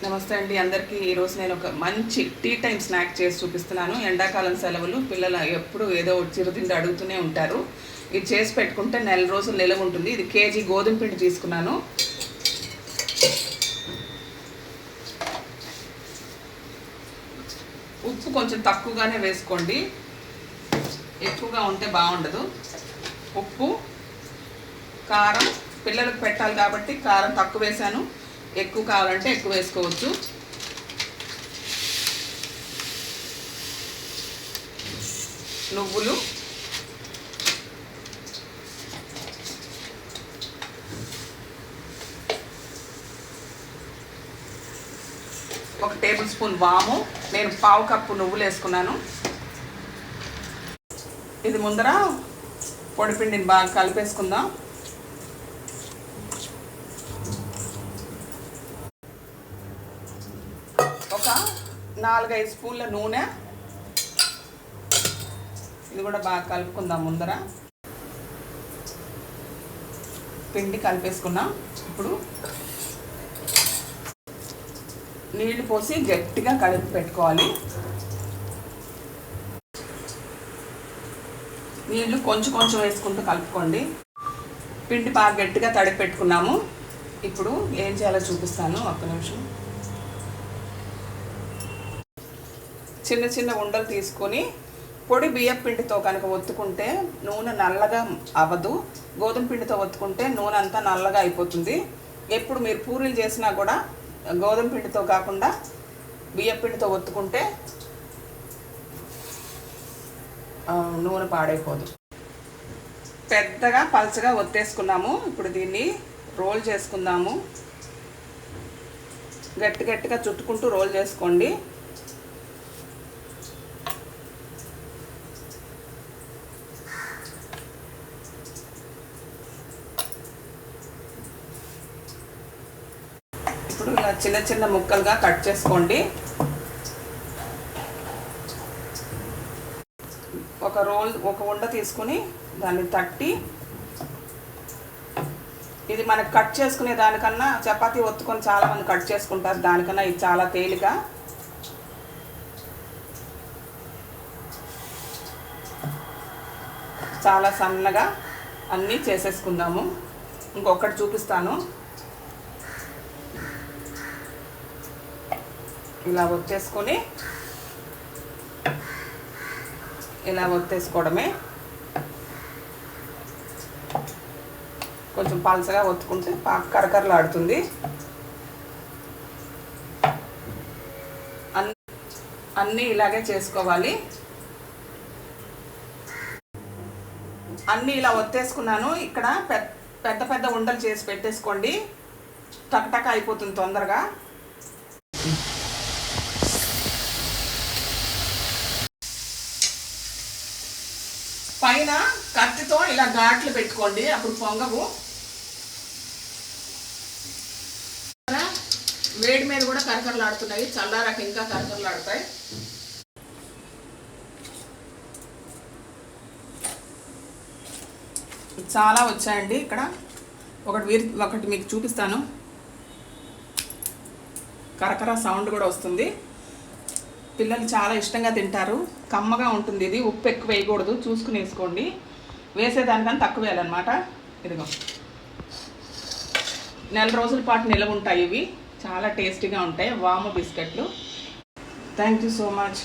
నమస్తే అండి అందరికీ. ఈరోజు నేను ఒక మంచి టీ టైం స్నాక్ చేసి చూపిస్తున్నాను. ఎండాకాలం సెలవులు, పిల్లలు ఎప్పుడు ఏదో చిరుతిండి అడుగుతూనే ఉంటారు. ఇది చేసి పెట్టుకుంటే నెల రోజులు నిలవ ఉంటుంది. ఇది కేజీ గోధుమ పిండి తీసుకున్నాను. ఉప్పు కొంచెం తక్కువగానే వేసుకోండి, ఎక్కువగా ఉంటే బాగుండదు. ఉప్పు, కారం పిల్లలకు పెట్టాలి కాబట్టి కారం తక్కువ వేసాను. ఎక్కువ కావాలంటే ఎక్కువ వేసుకోవచ్చు. నువ్వులు, ఒక టేబుల్ స్పూన్ వాము, నేను పావు కప్పు నువ్వులు వేసుకున్నాను. ఇది ముందర పొడిపిండిని బాగా కలిపేసుకుందాం. ఒక 4-5 స్పూన్ల నూనె, ఇది కూడా బాగా కలుపుకుందాం. ముందర పిండి కలిపేసుకున్నాం. ఇప్పుడు నీళ్లు పోసి గట్టిగా కలిపి పెట్టుకోవాలి. నీళ్లు కొంచెం కొంచెం వేసుకుంటూ కలుపుకోండి. పిండి బాగా గట్టిగా తడిపి పెట్టుకున్నాము. ఇప్పుడు ఏం చేయాలో చూపిస్తాను, ఒక్క నిమిషం. చిన్న చిన్న ఉండలు తీసుకొని పొడి బియ్యం పిండితో కనుక ఒత్తుకుంటే నూనె నల్లగా అవ్వదు. గోధుమ పిండితో ఒత్తుకుంటే నూనె అంతా నల్లగా అయిపోతుంది. ఎప్పుడు మీరు పూరీలు చేసినా కూడా గోధుమ పిండితో కాకుండా బియ్యం పిండితో ఒత్తుకుంటే నూనె పాడైపోదు. పెద్దగా పలచగా ఒత్తేసుకున్నాము. ఇప్పుడు దీన్ని రోల్ చేసుకుందాము. గట్టి గట్టిగా చుట్టుకుంటూ రోల్ చేసుకోండి. ఇప్పుడు ఇలా చిన్న చిన్న ముక్కలుగా కట్ చేసుకోండి. ఒక ఉండ తీసుకుని దాన్ని తట్టి, ఇది మనకు కట్ చేసుకునే దానికన్నా చపాతీ ఒత్తుకొని చాలామంది కట్ చేసుకుంటారు, దానికన్నా ఇది చాలా తేలిక. చాలా సన్నగా అన్నీ చేసేసుకుందాము. ఇంకొకటి చూపిస్తాను. ఇలా ఒత్తేసుకొని ఇలా ఒత్తేసుకోవడమే. కొంచెం పలసగా ఒత్తుకుంటే కరకరలాడుతుంది. అన్నీ ఇలాగే చేసుకోవాలి. అన్నీ ఇలా ఒత్తేసుకున్నాను. ఇక్కడ పెద్ద పెద్ద ఉండలు చేసి పెట్టేసుకోండి. టక్టక అయిపోతుంది తొందరగా. పైన కత్తితో ఇలా ఘాట్లు పెట్టుకోండి, అప్పుడు పొంగవు. వేడి మీద కూడా కరకరలాడుతున్నాయి, చల్లారాక ఇంకా కరకరలాడుతాయి. చాలా వచ్చాయండి. ఇక్కడ ఒకటి మీకు చూపిస్తాను. కరకర సౌండ్ కూడా వస్తుంది. పిల్లలు చాలా ఇష్టంగా తింటారు. కమ్మగా ఉంటుంది. ఇది ఉప్పు ఎక్కువ వేయకూడదు, చూసుకుని వేసుకోండి. వేసేదానికన్నా తక్కువ వేయాలన్నమాట. ఇదిగో నెల రోజుల పాటు నిలవ ఉంటాయి. ఇవి చాలా టేస్టీగా ఉంటాయి, వాము బిస్కెట్లు. Thank you so much.